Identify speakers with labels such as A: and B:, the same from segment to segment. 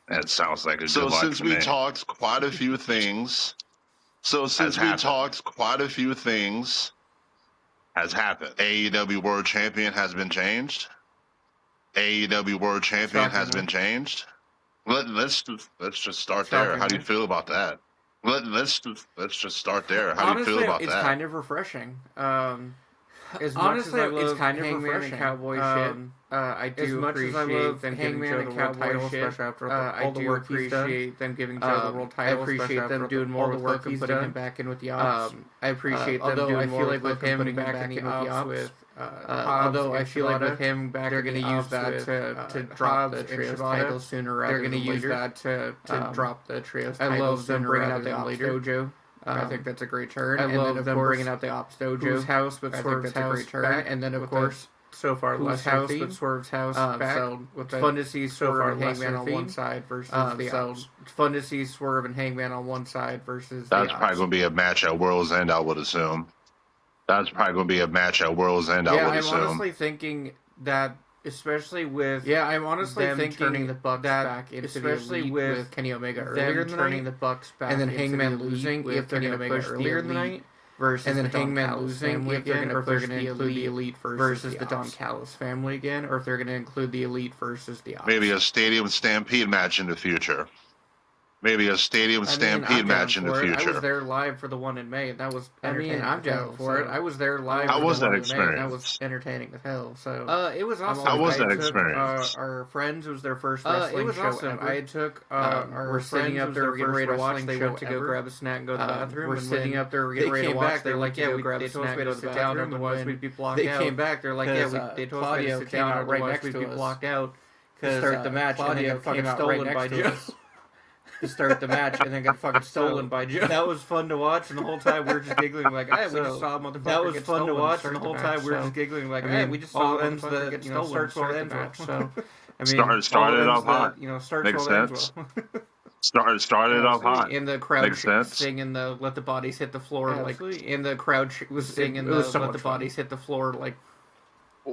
A: That sounds like a good
B: So
A: luck
B: since
A: to
B: we
A: me.
B: talked quite a few things,
A: Has happened. AEW World Champion has been changed. AEW World Champion has been changed. Let's just start there. How do you feel about that? Let's just start there. How do you feel about
C: it's
A: that?
C: kind of refreshing. As much as I love it's kind of Hangman refreshing. And Cowboy shit, I do as much appreciate as I love them giving Joe the world title, especially after all the work he's done. I appreciate them giving Joe the world title. I appreciate them doing more with work and putting him back in with the ops. I appreciate them doing more with him putting him back in the ops with. Although I feel like with him back, they're going to use that to drop the trios title sooner rather than later. They're going to use that to drop the trios title. I love them bringing out the Ops Dojo. I think that's a great turn. I love them bringing out the Ops Dojo. House, but Swerve's house, great turn. And then of course, so far less house, but Swerve's house back. So it's fun to see Swerve and Hangman on one side versus the Ops. It's fun to see Swerve and Hangman on one side versus the Ops.
A: That's probably going to be a match at World's End, I would assume. That's probably going to be a match at World's End, I would assume.
C: I'm honestly thinking that, especially with I'm honestly thinking turning the Bucks back into especially the Elite with Kenny Omega earlier in the turning the Bucks back and then Hangman losing if they're going to push earlier in the night versus and then Hangman losing if they're going to include the Elite versus the Don Callis family again, or if they're going to include the Elite versus the Ops.
A: Maybe a Stadium Stampede match in the future. Maybe a Stadium Stampede match in the future.
C: I was there live for the one in May, and that was entertaining. I'm down for it. I was there live.
A: How was that
C: experience? That was entertaining as hell. So it was awesome.
A: How was that experience?
C: Our friends, it was their first wrestling show ever. I took we're sitting up there getting ready to watch. They went to go grab a snack and go to the bathroom. We're sitting up there getting ready to watch. They're like, yeah, we grab a snack and go to the bathroom. Otherwise, we'd be blocked out. They came back. They're like, yeah, they told us to sit down. Right next to us. We'd be blocked out to start the match, and then got fucking stolen by Joe. To start the match and then got fucking stolen by Joe. That was fun to watch, and the whole time we were just giggling like, "Hey, we just saw a motherfucker." That was fun to watch, and the whole time we were just giggling like, "Hey, we just saw a motherfucker get stolen." Start the match. So, I mean,
A: started off hot.
C: Makes sense.
A: Started off hot.
C: In the crowd singing the "Let the Bodies Hit the Floor," like in the crowd was singing the "Let the Bodies Hit the Floor," like.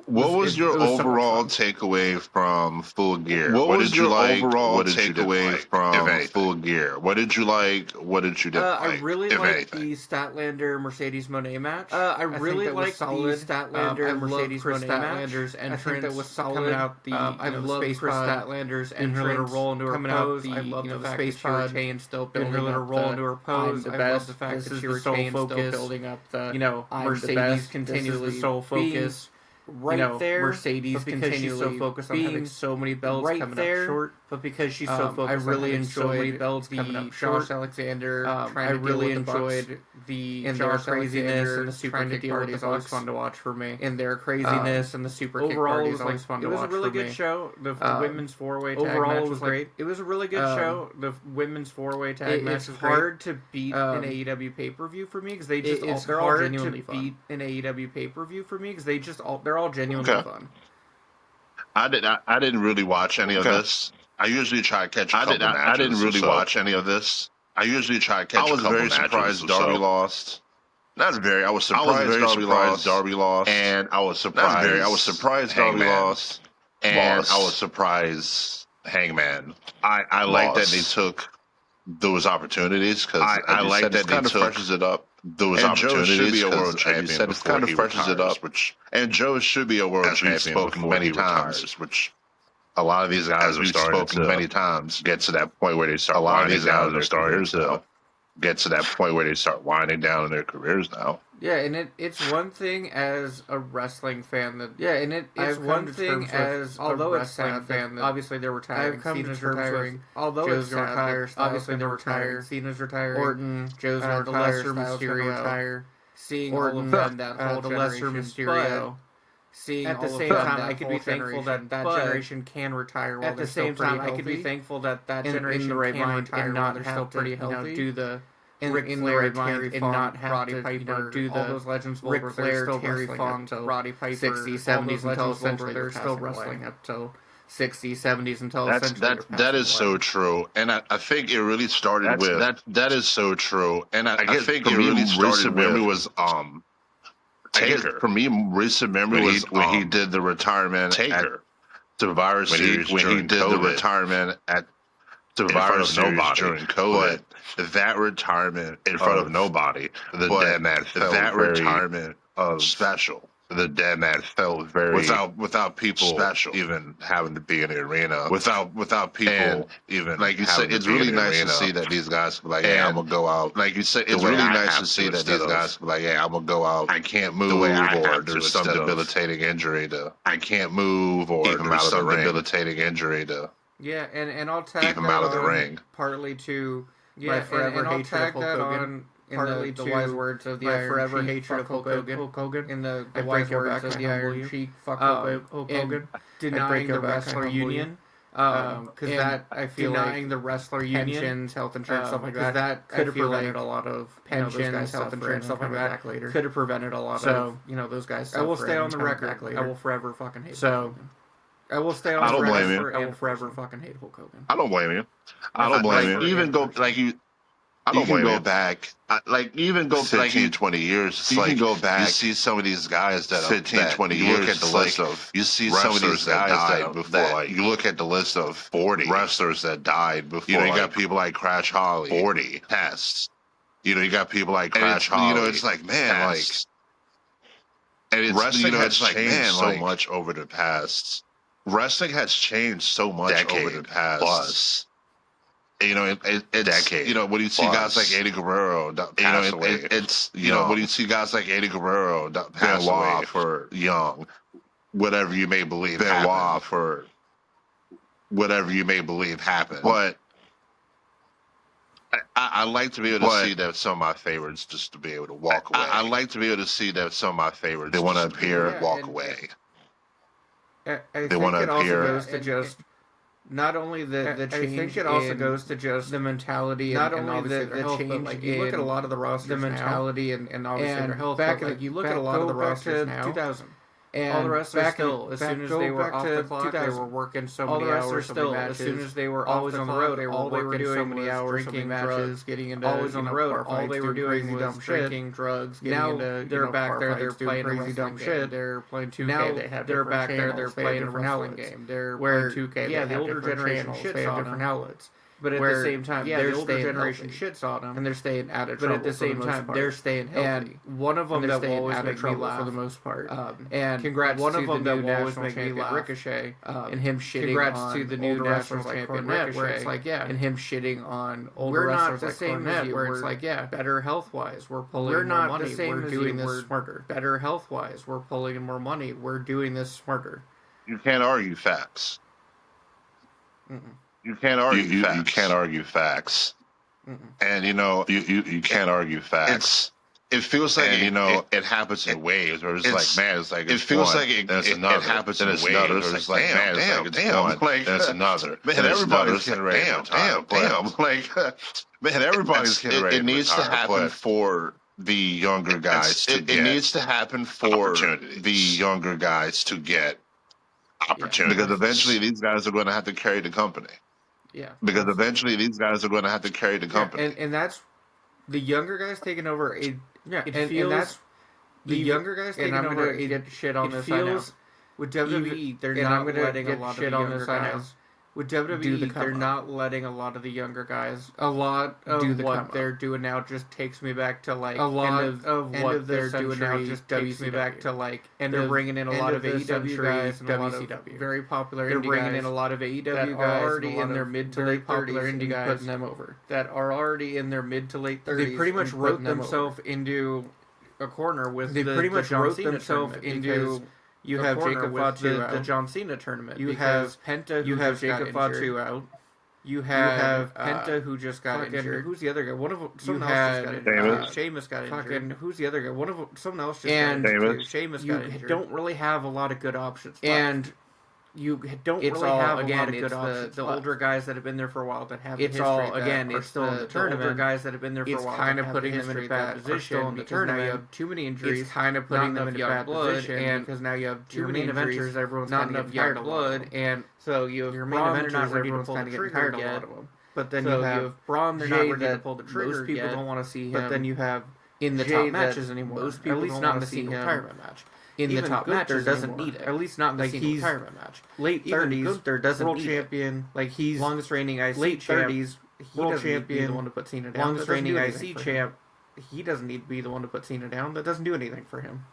A: What was your overall takeaway from Full Gear? What did you like? What did you takeaway from Full Gear? What did you like? What did you dislike?
C: I really liked the Statlander Mercedes Moné match. I really liked the Statlander Mercedes Moné match. I think that was solid. Coming out the I love Chris Statlander's entrance roll into her pose. I love the fact that she retained still building her roll into her pose. I love the fact that she retained still building up the Mercedes continues the sole focus. Right there, Mercedes continues so focused on having so many belts coming up short, but because she's so focused, I really enjoyed so many belts coming up short. Josh Alexander, I really enjoyed the Josh craziness and the super kick party is always fun to watch for me. And their craziness and the super kick party is always fun to watch for me. It was a really good show. The women's four-way tag match was great. It was a really good show. The women's four-way tag match was hard to beat an AEW pay-per-view for me because they just they're all genuinely fun. Beat an AEW pay-per-view for me because they're all genuinely fun.
A: I didn't really watch any of this. I usually try to catch a couple matches. I didn't really watch any of this. I usually try to catch a couple matches. I was very surprised Darby lost. Not very. I was surprised Darby lost. And I was surprised. I was surprised Darby lost. And I was surprised Hangman. I like that they took those opportunities because I like that they freshes it up. Those opportunities. Joe should be a world champion. It kind of freshes it up. And Joe should be a world champion. We've spoken many times. Which a lot of these guys we've spoken many times get to that point where they start. A lot of these guys are starting to get to that point where they start winding down in their careers now.
C: Yeah, and it's one thing as a wrestling fan that it's one thing as although a wrestling fan that obviously they're retiring. Cena's retiring. Although Joe's retired, obviously they're retiring. Cena's retiring. Orton, Joe's the Lesser Mysterio retire. Seeing all of them, that whole the Lesser Mysterio. Seeing at the same time, I could be thankful that generation can retire. At the same time, I could be thankful that generation can retire and not they're still pretty healthy. Do the Ric Flair, Terry Funk, and not have Roddy Piper, do all those legends. Ric Flair, Terry Funk, Roddy Piper, 60s, 70s until essentially they're still wrestling up till 60s, 70s until essentially
A: that is so true, and I think it really started with that is so true, and I think it really started with Taker. For me, recent memory was when he did the retirement Taker. At Survivor Series when he did the retirement at Survivor Series during COVID. But that retirement in front of nobody, the dead man felt retirement of special. The dead man felt very without people special even having to be in the arena. Without people even like you said, it's really nice to see that these guys be like, yeah, I'm gonna go out. Like you said, it's really nice to see that these guys be like, yeah, I'm gonna go out. I can't move, or there's some debilitating injury to. I can't move, or there's some debilitating injury to.
C: Yeah, and I'll tag
A: keep him out of the ring.
C: Partly to my forever hatred of Hulk Hogan. Partly the wise words of the Iron forever hatred of Hulk Hogan. In the wise words of the Iron Sheik, fuck Hulk Hogan. Denying the wrestler union. Because that, I feel denying the wrestler union, pensions, health insurance, stuff like that. That could have prevented a lot of pensions, health insurance, stuff like that. Later. Could have prevented a lot of, those guys. I will stay on the record. I will forever fucking hate Hulk Hogan. I will stay on.
A: I don't blame you.
C: I will forever fucking hate Hulk Hogan.
A: I don't blame you. I don't blame you. Even go like you. I don't blame you. Go back. Even go 15, 20 years. It's you can go back. You see some of these guys that 15, 20 years. You look at the list of. You see some of these guys that died before. Like, you look at the list of 40 wrestlers that died before. You got people like Crash Holly. 40 tests. You got people like Crash Holly. It's like man, like. And it's wrestling it's like man, so much over the past. Wrestling has changed so much over the past plus. It's decade. When you see guys like Eddie Guerrero pass away, it's when you see guys like Eddie Guerrero pass away for young, whatever you may believe happened. For whatever you may believe happened. But I like to be able to see that some of my favorites just to be able to walk away. I like to be able to see that some of my favorites they want to appear and walk away.
C: I think it also goes to just not only the change. I think it also goes to just the mentality, not only the change. But like you look at a lot of the rosters, the mentality, and obviously their health. Back you look at a lot of the rosters now. 2000. And all the wrestlers still, as soon as they were off the clock, they were working so many hours. Still, as soon as they were always on the road, all they were doing so many hours, drinking matches, getting into always on the road. All they were doing was drinking drugs. Now they're back there, they're playing crazy dumb shit. They're playing 2K. Now they're back there, they're playing a wrestling game. They're playing 2K. Yeah, the older generation shits on different outlets. But at the same time, the older generation shits on them, and they're staying out of trouble. But at the same time, they're staying healthy. And one of them that will always make me laugh for the most part. And congrats one of them that will always make me laugh. Ricochet, and him shitting congrats to the new national champion Cornette, where it's like and him shitting on older wrestlers like Cornette, where it's like better health wise, we're pulling more money, we're doing this smarter. Better health wise, we're pulling in more money, we're doing this smarter.
A: You can't argue facts. You can't argue facts. You can't argue facts. And you can't argue facts. It feels like it happens in waves where it's like man, it's like it feels like it happens in waves. It's like damn, like that's another. Man, everybody's getting ready. Damn. Like man, everybody's getting ready. It needs to happen for the younger guys to get. It needs to happen for the younger guys to get opportunities because eventually these guys are going to have to carry the company.
C: Yeah.
A: Because eventually these guys are going to have to carry the company.
C: And that's the younger guys taking over. It feels and that's the younger guys taking over. And I'm going to get shit on this. I know. With WWE, they're not letting a lot of the younger guys. With WWE, they're not letting a lot of the younger guys. A lot of what they're doing now just takes me back to like a lot of what they're doing now just takes me back to like. And they're bringing in a lot of AEW guys and WCW, very popular. They're bringing in a lot of AEW guys already in their mid to late 30s, indie guys, putting them over that are already in their mid to late 30s. They pretty much wrote themselves into a corner with. They pretty much wrote themselves into. You have Jacob Fatu out. The John Cena tournament. You have Penta. You have Jacob Fatu out. You have Penta who just got injured. Who's the other guy? One of them. Someone else just got injured. Sheamus got injured. Who's the other guy? One of them. Someone else just got injured. Sheamus got injured. You don't really have a lot of good options. And you don't really have a lot of good options. The older guys that have been there for a while that have it's all again. It's still in the tournament. The older guys that have been there for a while. It's kind of putting them in a bad position in the tournament. Now you have too many injuries. It's kind of putting them in a bad position, and because now you have too many injuries, everyone's not enough young blood, and so you have your main eventers not ready to pull the trigger yet. But then you have Braun. They're not ready to pull the trigger. Most people don't want to see him. But then you have in the top matches anymore. Most people don't want to see him retirement match. in the top matches doesn't need it. At least not in the single retirement match. Late 30s, Gunther doesn't world champion. Like he's longest reigning IC late 30s. World champion, the one to put Cena down. Longest reigning IC champ. He doesn't need to be the one to put Cena down. That doesn't do anything for him.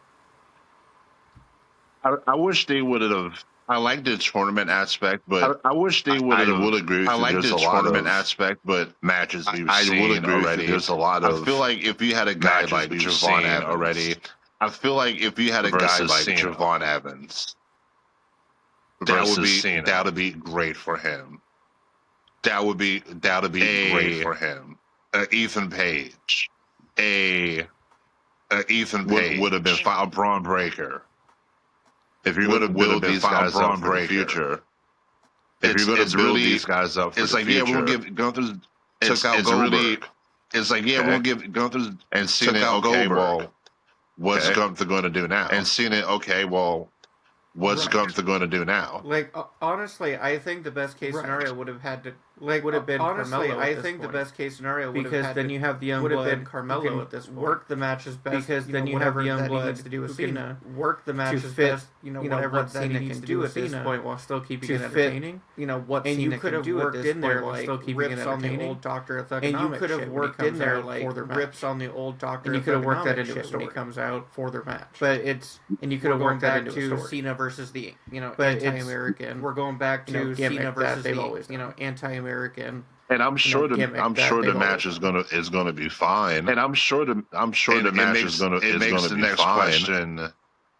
A: I wish they would have. I like the tournament aspect, but I wish they would have. I would agree with you. I like the tournament aspect, but matches we've seen already. There's a lot of. I feel like if you had a guy like Javon Evans already, I feel like if you had a guy like Javon Evans, that would be great for him. That would be great for him. Ethan Page, Ethan Page would have been a Braun Breaker. If you're going to build these guys up for the future, if you're going to build these guys up for the future, it's like, yeah, we'll give Gunther took out Goldberg. It's like, yeah, we'll give Gunther and Cena, okay, well, what's Gunther going to do now? And Cena, okay, well, what's Gunther going to do now?
C: Like, honestly, I think the best case scenario would have had to, like, would have been honestly, Carmelo I think the best case scenario would have had because then you have the young blood been Carmelo at this point. Work the matches best because then you have the young blood needs to do with Cena. Work the matches best, whatever that Cena needs to do at this point while still keeping it entertaining. What Cena can do at this point while still keeping it entertaining. And you could have worked in there like rips on the old Doctor of Thugonomics. And you could have worked in there like rips on the old Doctor of Thugonomics. And you could have worked that into a story when he comes out for their match. But it's and you could have worked that into Cena versus the anti-American. We're going back to Cena versus the anti-American.
A: And I'm sure the match is gonna be fine. And I'm sure the match is gonna be fine.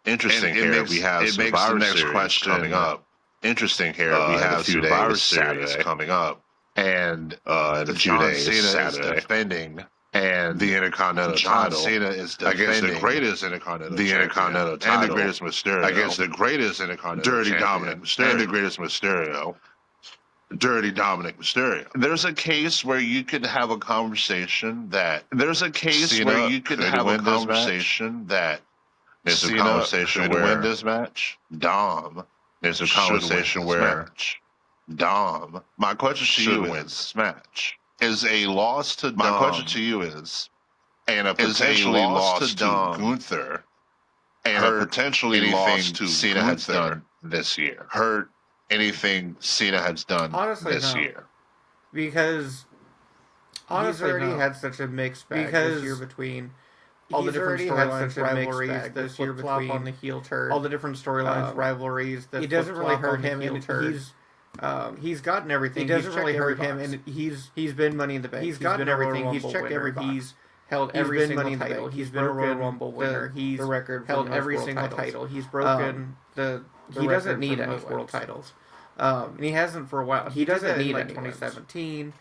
A: Interesting here. We have Survivor Series coming up. Interesting here. We have Survivor Series coming up, and in a few days Cena is defending and the Intercontinental title. Cena is defending against the greatest Intercontinental, the Intercontinental title, and the greatest Mysterio against the greatest Intercontinental, Dirty Dominic Mysterio, and the greatest Mysterio. Dirty Dominic Mysterio. There's a case where you could have a conversation that Cena could win this match. Dom. There's a conversation where Dom. My question to you wins this match. Is a loss to Dom. My question to you is, and a potentially loss to Gunther, and a potentially loss to Cena has done this year. Hurt anything Cena has done this year.
C: Because he's already had such a mixed bag this year between all the different storylines, rivalries this year between on the heel turn, all the different storylines, rivalries. That it doesn't really hurt him, and he's gotten everything. It doesn't really hurt him, and he's been Money in the Bank. He's gotten everything. He's checked every. He's held every single title. He's been a Royal Rumble winner. He's held every single title. He's broken the. He doesn't need any world titles. And he hasn't for a while. He doesn't need it in 2017.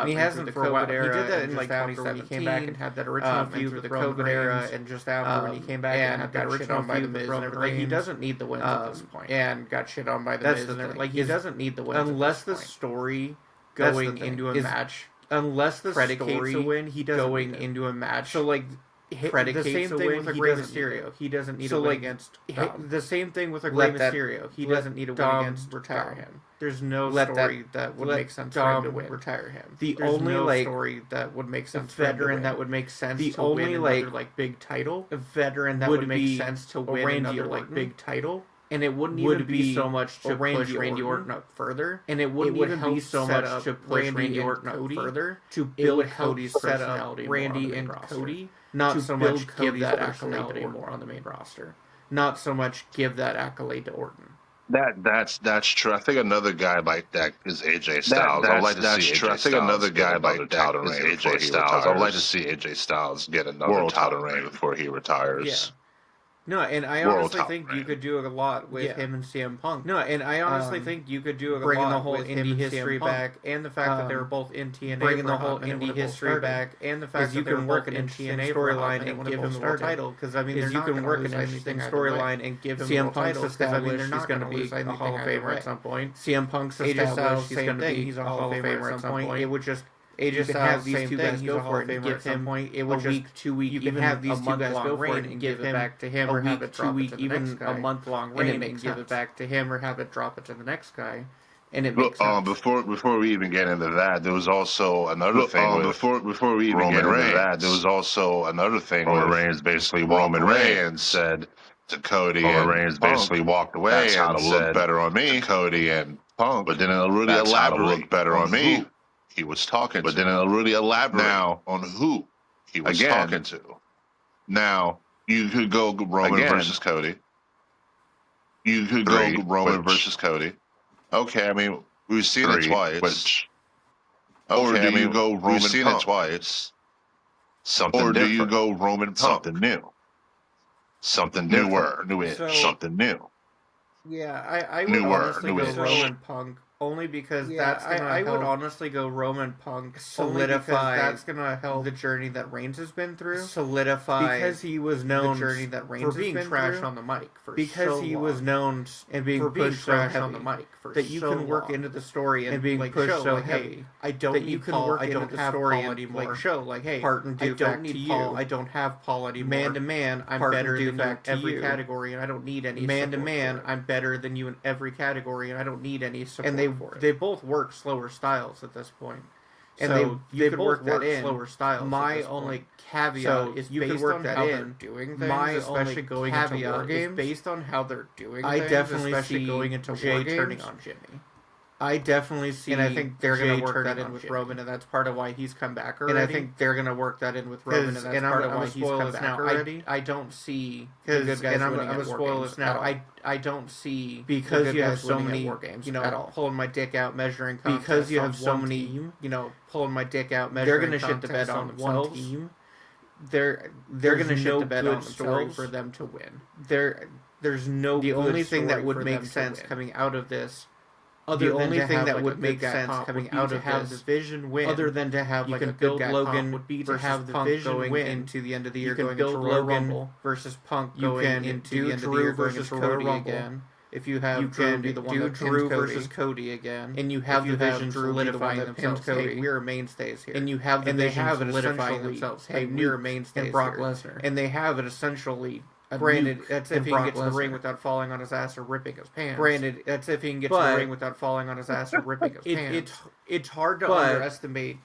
C: He hasn't for a while. He did that in like 2017 when he came back and had that original feud with the COVID era, and just after when he came back and had that original feud with Roman Reigns. He doesn't need the wins at this point. And got shit on by the Miz. Like he doesn't need the wins unless the story going into a match. Unless the story a win, he doesn't going into a match. So like. The same thing with a Rey Mysterio. He doesn't need a win against Dom. The same thing with a Rey Mysterio. He doesn't need a win against retire him. There's no story that would make sense for him to win. Retire him. The only story that would make sense for veteran that would make sense. The only like big title. A veteran that would make sense to win another like big title. And it wouldn't even be so much to push Randy Orton up further. And it wouldn't even be so much to push Randy Orton up further. To build Cody's personality. Randy and Cody. Not so much give that accolade anymore on the main roster. Not so much give that accolade to Orton.
A: That's true. I think another guy like that is AJ Styles. I'd like to see AJ Styles. I think another guy like that is AJ Styles. I'd like to see AJ Styles get another title reign before he retires.
C: Yeah. No, and I honestly think you could do a lot with him and CM Punk. No, and I honestly think you could do a bringing lot the whole indie history back, and the fact that they were both in TNA, bringing the whole indie history back, and the fact that you can work an interesting storyline and give him the title. Because I mean, you can work an interesting storyline and give him CM Punk's established he's going to be a Hall of Famer at some point. CM Punk's established he's going to be a Hall of Famer at some point. It would just. You can have these two guys go for it and give him it would just 2 week. You can have these two guys go for it and give it back to him, or have it 2 week, even a month-long reign, and give it back to him, or have it drop it to the next guy. And it makes sense.
A: Before we even get into that, there was also another thing. Before we even get into that, there was also another thing. Roman Reigns basically Roman Reigns said to Cody, and Reigns basically walked away. That's how to look better on me, Cody and Punk. But then it'll really elaborate. Look better on me. He was talking. But then it'll really elaborate now on who he was talking to. Now you could go Roman versus Cody. You could go Roman versus Cody. Okay, I mean we've seen it twice. Or do you go Roman? We've seen it twice. Something or do you go Roman Punk? Something new. Something newer. Newish. Something new.
C: Yeah, I would honestly go Roman Punk only because that's gonna help. I would honestly go Roman Punk solidify. That's gonna help the journey that Reigns has been through. Solidify because he was known the journey that Reigns for being trash on the mic for because he was known and being pushed so heavy on the mic for that you can work into the story and being pushed so heavy. I don't that you can work into the story anymore. Like show like hey, part and do back to you. I don't have Paul anymore. Man to man, I'm better than you in every category, and I don't need any. Man to man, I'm better than you in every category, and I don't need any support. And they both work slower styles at this point. And so they could work that in slower styles. My only caveat is you based on how they're doing things. My only going into war games is based on how they're doing things. I definitely see going into Jay turning on Jimmy. I definitely see, and I think they're going to work that in with Roman, and that's part of why he's come back already. And I think they're going to work that in with Roman, and that's part of why he's come back already. I don't see the good guys winning at war games now. I don't see because you have so many war games, pulling my dick out, measuring contests because you have so many, pulling my dick out, measuring. They're going to shit the bed on themselves. One team. They're going to shit the bed on themselves for them to win. There's no. The only thing that would make sense coming out of this. The only thing that would make sense coming out of have division win, other than to have like a build Logan would be to have the division win into the end of the year. You can build Logan versus Punk going into the end of the year versus Cody again. If you have Drew be the one that Drew versus Cody again, and you have the division solidifying themselves, hey, we're mainstays here, and you have the division solidifying themselves, hey, we're mainstays here, Brock Lesnar, and they have it essentially. Granted, that's if he can get to the ring without falling on his ass or ripping his pants. Granted, that's if he can get to the ring without falling on his ass or ripping his pants. It's hard to underestimate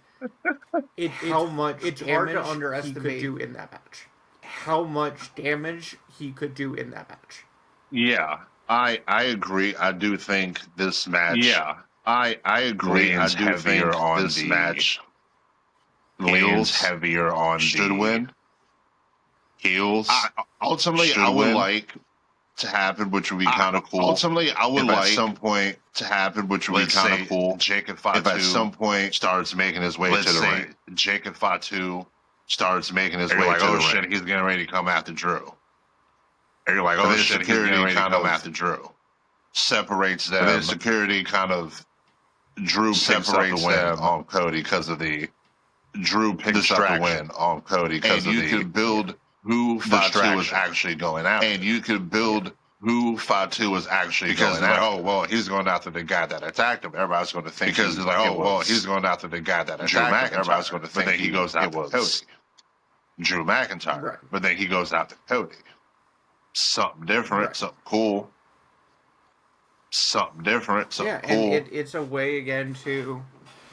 C: how much damage he could do in that match. How much damage he could do in that match.
A: Yeah, I agree. I do think this match. Yeah, I agree. I do think this match leans heavier on should win. Heels. Ultimately, I would like to happen, which would be kind of cool. Ultimately, I would like at some point to happen, which would be kind of cool. Jacob Fatu, if at some point starts making his way to the ring. Jacob Fatu starts making his way to the ring. Oh shit, he's getting ready to come after Drew. And you're like, oh shit, he's getting ready to come after Drew. Separates them. And then security kind of Drew picks up the win on Cody because of the Drew picks up the win on Cody because of the. And you could build who Fatu was actually going after. And you could build who Fatu was actually going after. Oh, well, he's going after the guy that attacked him. Everybody's going to think because like, oh, well, he's going after the guy that attacked him. Everybody's going to think he goes after Cody. Drew McIntyre. Right. But then he goes after Cody. Something different, something cool. Something different, something cool.
C: And it's a way again to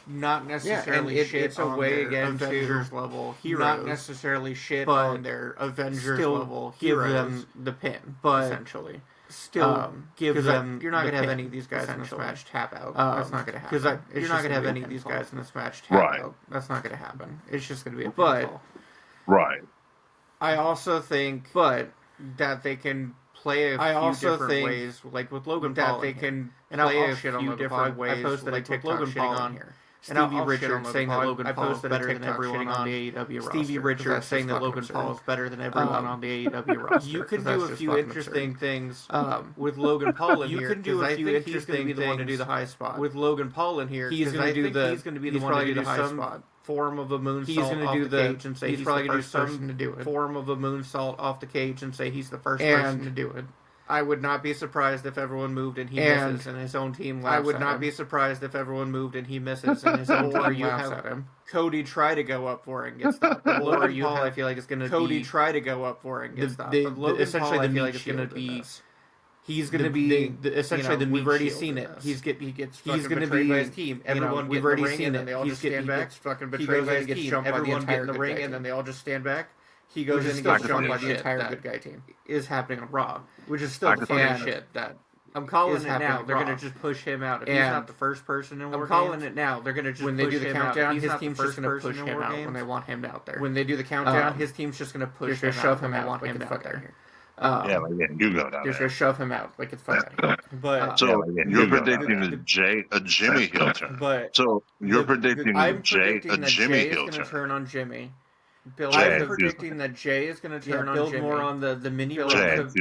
C: not necessarily it's a way again Avengers level heroes, not necessarily shit on their Avengers level heroes. Give them the pin, but essentially still give them. You're not gonna have any of these guys in this match tap out. That's not gonna happen. Because you're not gonna have any of these guys in this match tap out. That's not gonna happen. It's just gonna be a pinfall.
A: Right.
C: I also think, that they can play a few different ways, like with Logan Paul. That they can play a few different ways. I posted like with Logan Paul on here. Stevie Richards saying that Logan Paul is better than everyone on the AEW roster. Stevie Richards saying that Logan Paul is better than everyone on the AEW roster. You can do a few interesting things with Logan Paul in here. You can do a few interesting things. The one to do the high spot with Logan Paul in here. He's going to do the. He's going to be the one to do the high spot. Form of a moonsault. He's going to do the cage and say he's probably going to do some form of a moonsault off the cage and say he's the first person to do it. I would not be surprised if everyone moved and he misses and his own team laughs at him. I would not be surprised if everyone moved and he misses and his own team laughs at him. Cody try to go up for it and get stopped. Logan Paul, I feel like is going to be... Cody try to go up for it and get stopped. Essentially, I feel like it's going to be... He's going to be essentially the we've already seen it. He gets fucking betrayed by his team. Everyone we've already seen it. They all just stand back. Fucking betrayed by his team. Everyone get in the ring and then they all just stand back. he goes in and gets jumped by the entire good guy team is happening on Raw, which is still the funny shit that I'm calling it now. They're gonna just push him out. If he's not the first person in War Games, I'm calling it now. They're gonna just when they do the countdown, his team's just gonna push him out when they want him out there. When they do the countdown, his team's just gonna push him out. Shove him out. Want him out there.
A: You go down there.
C: Just gonna shove him out like it's fun.
A: But you're predicting a Jimmy heel turn.
C: But
A: you're predicting a Jimmy heel
C: turn. Turn on Jimmy. I'm predicting that Jay is going to turn on Jimmy. Build more on the mini Roman.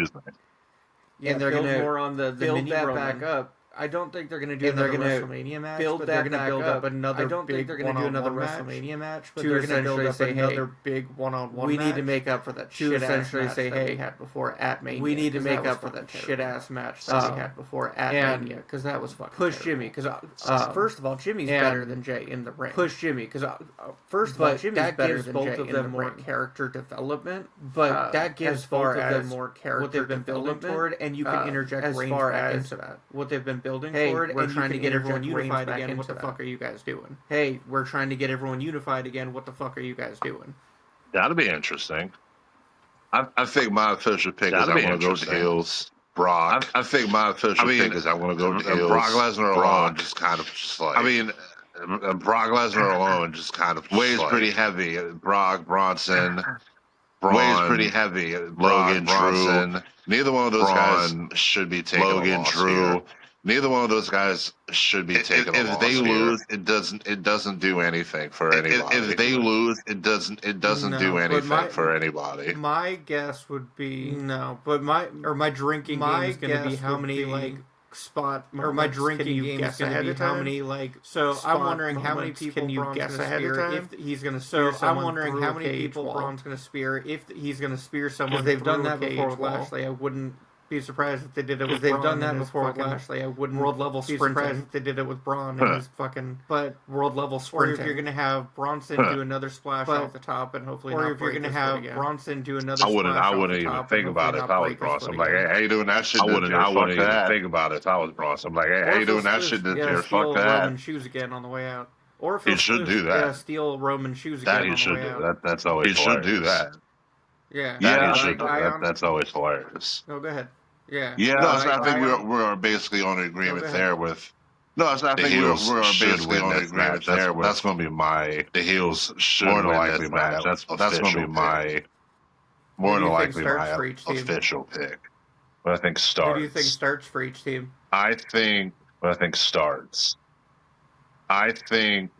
C: And they're going to more on the build that Roman. Back up. I don't think they're going to do another WrestleMania match. Build that back up another. I don't think they're going to do another WrestleMania match. But they're going to build up another big one-on-one. We need to make up for that shit ass match that we had before at Mania. We need to make up for that shit ass match that we had before at Mania because that was fucking. Push Jimmy because first of all, Jimmy's better than Jay in the ring. Push Jimmy because first of all, Jimmy's better than Jay in the ring. More character development, but that gives both of them more character what they've been building toward, and you can interject as far as into that. What they've been building toward, we're trying to get everyone unified again. What the fuck are you guys doing? Hey, we're trying to get everyone unified again. What the fuck are you guys doing?
A: That'll be interesting. I think my official pick is I want to go to heels. Brock. I think my official pick is I want to go to heels. Brock Lesnar alone just kind of just like. Brock Lesnar alone just kind of weighs pretty heavy. Brock, Bronson. Weighs pretty heavy. Logan, Bronson. Neither one of those guys should be taking Logan, a loss Drew. Here. Neither one of those guys should be taking a loss. If they lose, it doesn't do anything for anybody. If they lose, it doesn't do anything for anybody.
C: My guess would be no, but my drinking game is going to be how many spot or my drinking game is going to be how many so I'm wondering how many people can you guess ahead of time if he's going to spear someone. I'm wondering how many people Braun's going to spear if he's going to spear someone. If they've done that before with Lashley, I wouldn't be surprised if they did it with Braun. They've done that before with Lashley. I wouldn't world level be surprised if they did it with Braun and his fucking world level sprint. Or if you're gonna have Bronson do another splash off the top and hopefully or if you're gonna have Bronson do another splash
A: I wouldn't even think about it if I was Bronson. I'm like, hey, how you doing that shit? I wouldn't even think about it if I was Bronson. I'm like, hey, how you doing that shit this year? Fuck that.
C: Roman shoes again on the way out. Or if
A: he should do that.
C: Yeah, steal Roman shoes again on the way out.
A: That he should do. That's always he should do that.
C: Yeah.
A: That's always hilarious.
C: No, go ahead. Yeah.
A: No, I think we're basically on an agreement there with. No, I think we're basically on an agreement there with. That's going to be the heels should more than likely match. That's going to be my more than likely my official pick. But I think starts.
C: Who do you think starts for each team?
A: I think starts. I think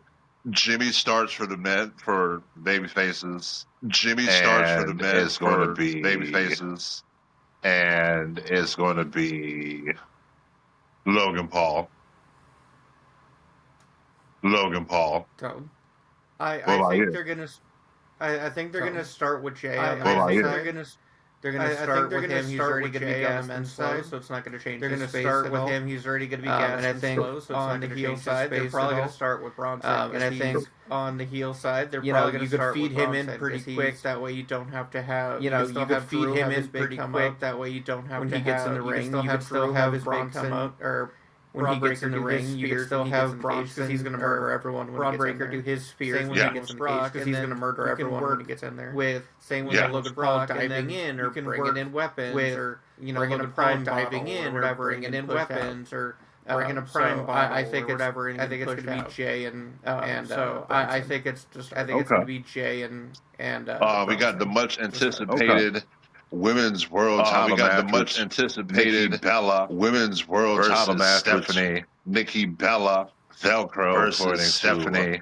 A: Jimmy starts for the men for baby faces. Jimmy starts for the men is going to be baby faces. And it's going to be Logan Paul.
C: I think they're gonna. I think they're gonna start with Jay. I think they're gonna start with him. He's already gonna be gassed and slow, so it's not gonna change. They're gonna start with him. He's already gonna be gassed and slow, so it's not gonna change. Side, they're probably gonna start with Bronson. And I think on the heel side, they're probably going to start with Bronson. You could feed him in pretty quick. That way you don't have to have. You could feed him in pretty quick. That way you don't have to. When he gets in the ring, you can still have his Bronson or. When he gets in the ring, you can still have Bronson because he's going to murder everyone. Braun Breaker do his spears when he gets in the cage because he's going to murder everyone when he gets in there. With same with Logan Paul diving in or bringing in weapons or Logan Paul diving in or bringing in weapons or. Bringing a prime bottle I think or whatever. I think it's going to be Jay and so I think it's just I think it's going to be Jay and
A: we got the much anticipated women's world title match. We got the much anticipated Nikki Bella women's world title match. Stephanie, Nikki Bella, Velcro versus Stephanie,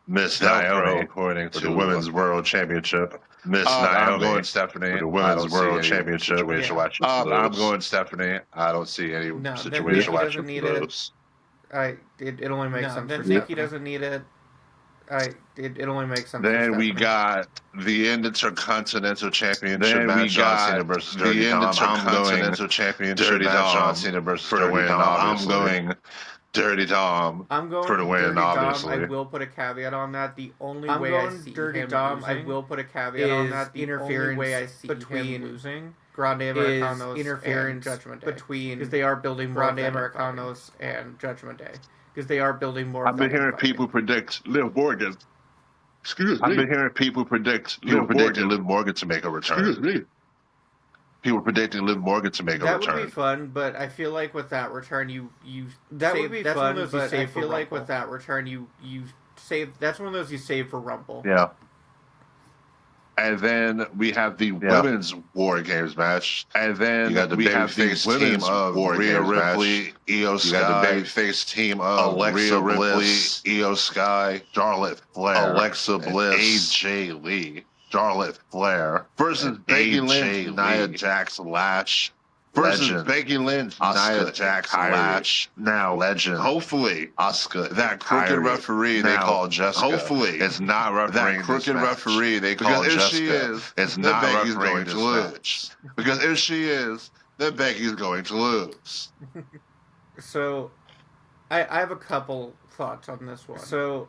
A: Miss Naomi according to the women's world championship. Miss Naomi, I'm going Stephanie. The women's world championship. I'm going Stephanie. I don't see any situation where she lose.
C: It only makes sense. Then Nikki doesn't need it. It only makes sense.
A: Then we got the Intercontinental Championship match. John Cena versus Dirty Dom. Intercontinental Championship match. John Cena versus Dirty Dom. I'm going Dirty Dom for the win, obviously.
C: I will put a caveat on that. The only way I see Dirty Dom, I will put a caveat on that. The interference way I see between losing Grande Americanos interference and Judgment Day between because they are building Grande Americanos and Judgment Day because they are building more.
A: I've been hearing people predict Liv Morgan. Excuse me. I've been hearing people predicting Liv Morgan to make a return. Excuse me. People predicting Liv Morgan to make a return.
C: That would be fun, but I feel like with that return, that's one of those you save for Rumble.
A: Yeah. And then we have the women's War Games match. And then you got the babyface team of Rhea Ripley, Io Sky. You got the babyface team of Alexa Bliss, Io Sky, Charlotte Flair, Alexa Bliss, AJ Lee, Charlotte Flair versus Becky Lynch, Nia Jax, Lash. Versus Becky Lynch, Nia Jax, Lash. Now, legend. Hopefully, Asuka. That crooked referee they call Jessica. Hopefully, it's not refereeing that crooked referee they call Jessica. Because if she is, it's not Becky's going to lose. Because if she is, then Becky's going to lose.
C: So, I have a couple thoughts on this one. So,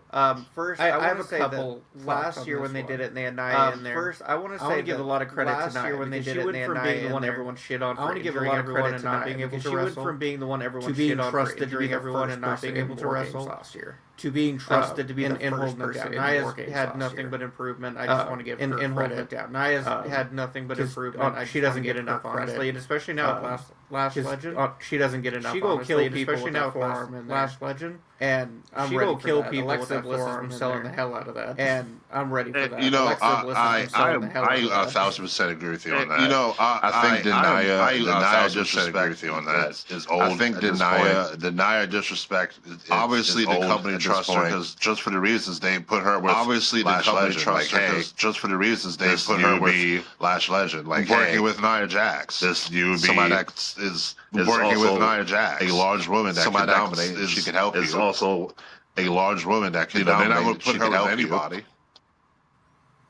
C: first, I have a couple. Last year when they did it and they had Nia in there. First, I want to give a lot of credit to Nia. Last year when they did it and they had Nia in there. One everyone shit on. I want to give a lot of credit to not being able to wrestle. She went from being the one everyone shit on trusted to being everyone and not being able to wrestle last year. To being trusted to be the first person. Nia's had nothing but improvement. I just want to give her credit. Nia's had nothing but improvement. She doesn't get enough, honestly, and especially now with Lash Legend. She doesn't get enough, honestly, especially now with Lash Legend. And I'm ready for that. Alexa Bliss is selling the hell out of that. And I'm ready for that.
A: You know, I 1,000% agree with you on that. You know, I think Nia disrespect agree with you on that. Is old. I think the Nia disrespect. Obviously, the company trusts her because just for the reasons they put her with. Obviously, the company trusts her because just for the reasons they put her with Lash Legend. Like working with Nia Jax. This you would be somebody that is working with Nia Jax, a large woman that can dominate. She can help you. Also, a large woman that can dominate. They're not going to put her with anybody.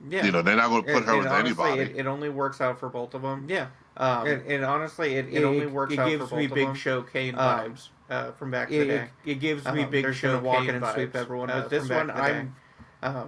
C: Yeah.
A: You know, they're not going to put her with anybody.
C: It only works out for both of them. Yeah. And honestly, it only works out for both of them. It gives me Big Show Kane vibes from back in the day. It gives me Big Show walk in and sweep everyone. With this one,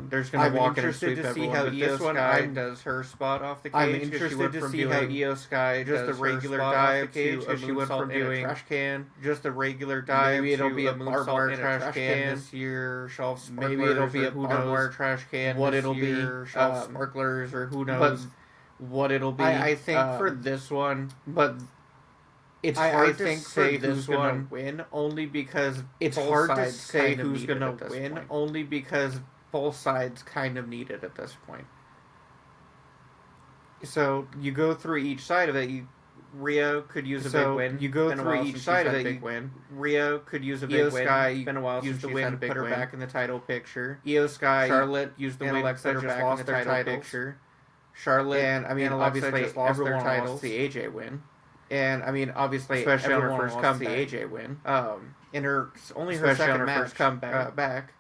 C: there's going to walk in and sweep everyone. This one, Io Sky does her spot off the cage. I'm interested to see how Io Sky does just a regular dive to a moonsault from doing trash can. Just a regular dive. Maybe it'll be a barbed wire trash can this year. Maybe it'll be a barbed wire trash can. What it'll be? Sparklers or who knows what it'll be. I think for this one, but. It's hard to say who's going to win, only because it's hard to say who's going to win, only because both sides kind of need it at this point. So you go through each side of it. Rio could use a big win. You go through each side of it. Rio could use a big win. Sky been a while since the win. Put her back in the title picture. Io Sky, Charlotte used the win. Alexa just lost their title picture. Charlotte and obviously just lost their titles. The AJ win. And obviously, especially on her first comeback, the AJ win. In her her second match comeback.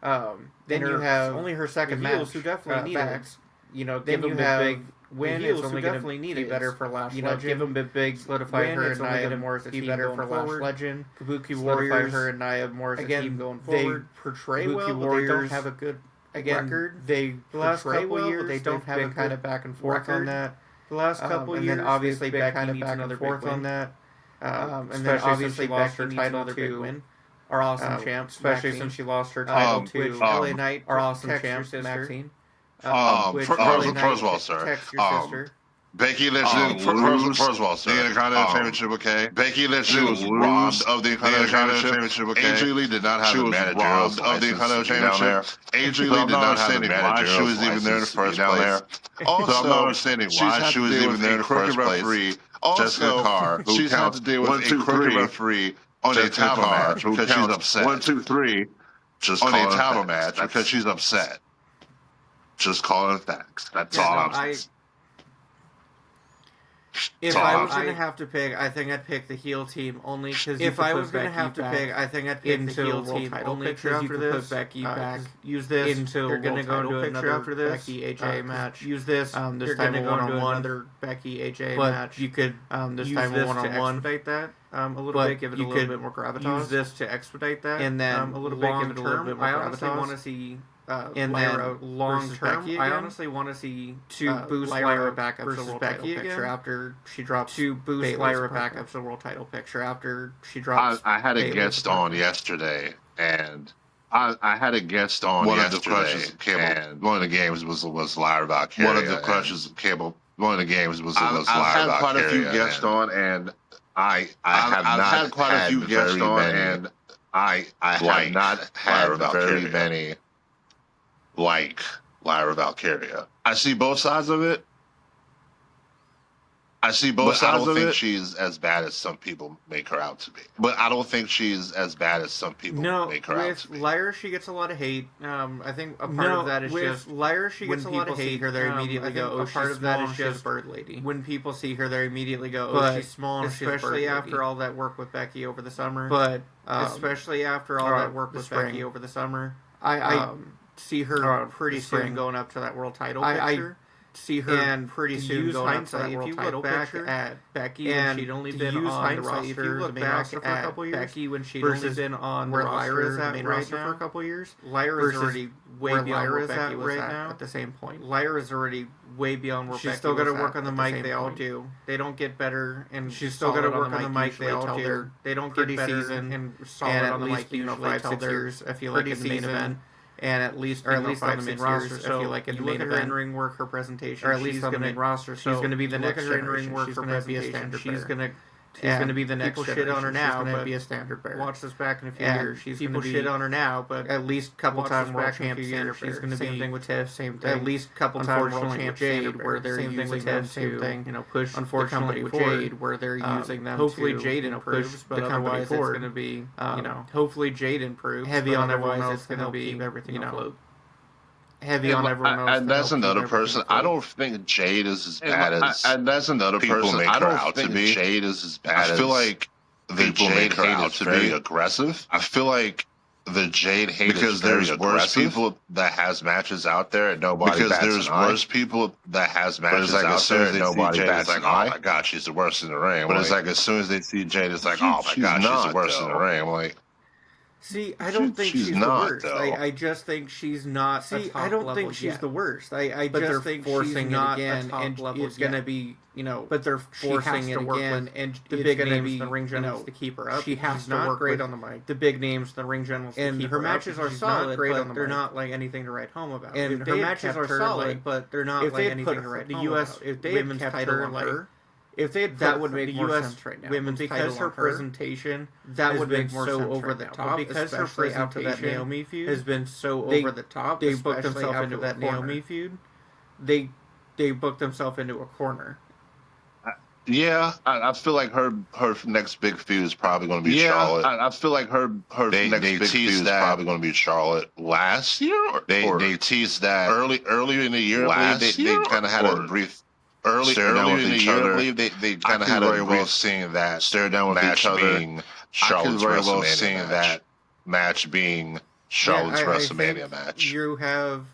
C: Then you have only her second match. Who definitely need it. You know, then you have big win. It's only going to be better for Lash Legend. Give them a big solidify her and Nia more as a team better for Lash Legend. Kabuki Warriors her and Nia more as a team going forward. They portray well, but they don't have a good record. They the last couple years they don't have a kind of back and forth on that. The last couple years, and then obviously Becky kind of back and forth on that. And then obviously lost her title to win. Our awesome champ, especially since she lost her title to LA Knight. Our awesome champ, Maxine.
A: First of all, sir. Becky Lynch first of all, sir. The Intercontinental Championship, okay? Becky Lynch was robbed of the Intercontinental Championship, okay? AJ Lee did not have a managerial of the Intercontinental Championship. AJ Lee did not have a managerial she was even there in the first place. Also, I'm not understanding why she was even there in the first place. Jessica Carr, who counts 1, 2, 3 referee on a title match because she's upset. 1, 2, 3 just on a title match because she's upset. Just calling facts. That's all I'm saying.
C: If I was going to have to pick, I think I'd pick the heel team only because if I was going to have to pick, I think I'd pick the heel team only because you could put Becky back. Use this. You're going to go into another Becky AJ match. Use this. This time a one-on-one. Another Becky AJ match. You could this time a one-on-one. Expedite that a little bit. Give it a little bit more gravitas. Use this to expedite that, and then a little bit. Give it a little bit more gravitas. I honestly want to see. And then long term, I honestly want to see boost Lyra back up to the world title picture after she drops. To boost Lyra back up to the world title picture after she drops.
A: I had a guest on yesterday, and I had a guest on one yesterday, of the crushes of cable. And one of the games was Lyra Valkyria. One of the crushes of cable. One of the games was Lyra Valkyria. I've had quite a few guests on, and I've had quite a few guests on, and I have not had very many like Lyra Valkyria. I see both sides of it. I don't think she's as bad as some people make her out to be. But I don't think she's as bad as some people make her out to be.
C: With Lyra, she gets a lot of hate. I think a part of that is just Lyra. She gets a lot of hate. Her, they immediately go, "Oh, part of that is just bird lady." When people see her, they immediately go, "Oh, she's small." Especially after all that work with Becky over the summer. But especially after all that work with Becky over the summer, I see her pretty soon going up to that world title picture. See her and pretty soon going up to that world title picture at Becky when she'd only been on the roster, if you look back for a couple years, Becky when she'd only been on where Lyra's at right now for a couple years. Lyra's already way beyond where Becky was at the same point. Lyra's already way beyond where Becky was at. She's still got to work on the mic. They all do. They don't get better, and she's still got to work on the mic. They all do. They don't get better and solid on the mic. 5-6 years. I feel like in the main event. And at least on the main roster, so I feel like in the main event, in-ring work, her presentation, or at least on the main roster, she's going to be the next in-ring work, her presentation. She's going to be the next. People shit on her now, but be a standard bearer. Watch this back in a few years. People shit on her now, but at least a couple times world champ years. She's going to be same thing with Tiff, same thing. At least a couple times world champ Jade, where they're using them to push unfortunately with Jade, where they're using them. Hopefully Jade improves, but otherwise it's going to be hopefully Jade improves. Heavy on everyone else, it's going to be everything afloat. Heavy on everyone else.
A: And that's another person. I don't think Jade is as bad as. And that's another person. I don't think Jade is as bad as. I feel like the Jade hate is very aggressive. I feel like the Jade hate because there's worse people that has matches out there and nobody bats an eye. Because there's worse people that has matches out there and nobody bats an eye. Oh my God, she's the worst in the ring. But it's like as soon as they see Jade, it's like, oh my God, she's the worst in the ring. I'm like.
C: See, I don't think she's not, the worst. I just think she's not. See, I don't think she's the worst. I just think forcing it again, and it's going to be, But they're forcing it again, and the big names, the ring generals to keep her up. She has to work great on the mic. The big names, the ring generals, and her matches are solid, but they're not like anything to write home about. And her matches are solid, but they're not like anything to write home about. If they had kept her like. If they had that would make the U.S. right now, women's because her presentation that would make more sense over the top. Because her presentation that Naomi feud has been so over the top. They booked themselves into that Naomi feud. They booked themselves into a corner.
A: Yeah, I feel like her next big feud is probably going to be Charlotte. I feel like her next big feud is probably going to be Charlotte last year. They teased that earlier in the year. They kind of had a brief. Earlier in the year, I believe they kind of had a brief seeing that stare down with each other. Being Charlotte's WrestleMania match. Match being Charlotte's WrestleMania match.
C: You have